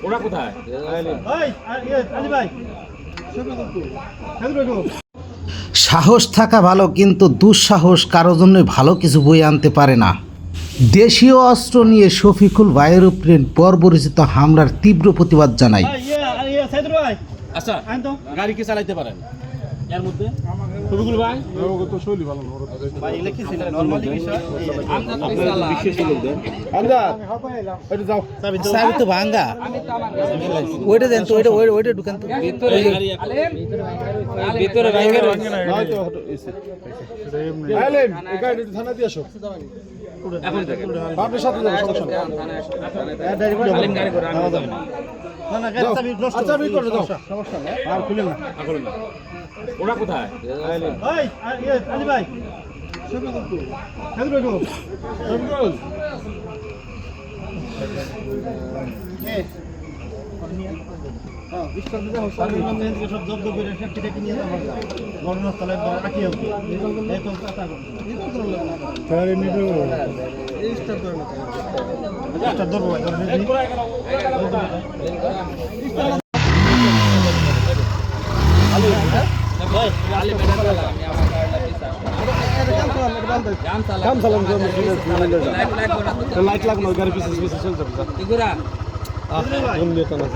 ওরা কোথায়? সাহস থাকা ভালো, কিন্তু দুঃসাহস কারোর জন্য ভালো কিছু বয়ে আনতে পারে না। দেশীয় অস্ত্র নিয়ে শফিকুল ভাইয়ের উপরে বর্বরচিত হামলার তীব্র প্রতিবাদ জানাই। আচ্ছা, গাড়ি কি চালাইতে পারেন এর মধ্যে? শফিকুল ভাই তো শৈলী ভালো না ভাই এগুলা কি ছিল নরমালি বিষয় আপনারা বিশেষ লোক দেন আমজাদ এটা যাও চাবি তো ভাঙা, ওইটা দেন তো, ওইটা ঢুকান তো ভিতরে ভিতরে বাইরে নাই তো আলেম এই গাড়ি থানা দিয়ে আসো এখন থেকে আপনার সাথে যাবো সমস্যা নেই আলিম গাড়ি করে আনা যাবে না না না গাড়ি চাবি নষ্ট আচ্ছা আমি করে দাও সমস্যা নেই আর খুলে না এখন না ওরা কোথায়? আলেম ভাই আলি ভাই হেল্প করো সব জব্দ করে সেফটিটা নিয়ে যাবো ঘটনাস্থলে রাখি হবে এই তো কথা তারে নিডো একটা ধরবো ভাই কাম চালান লাইট লাগানো গাড়ি পিছে পিছে চলছে এগুরা আহ জমি তো না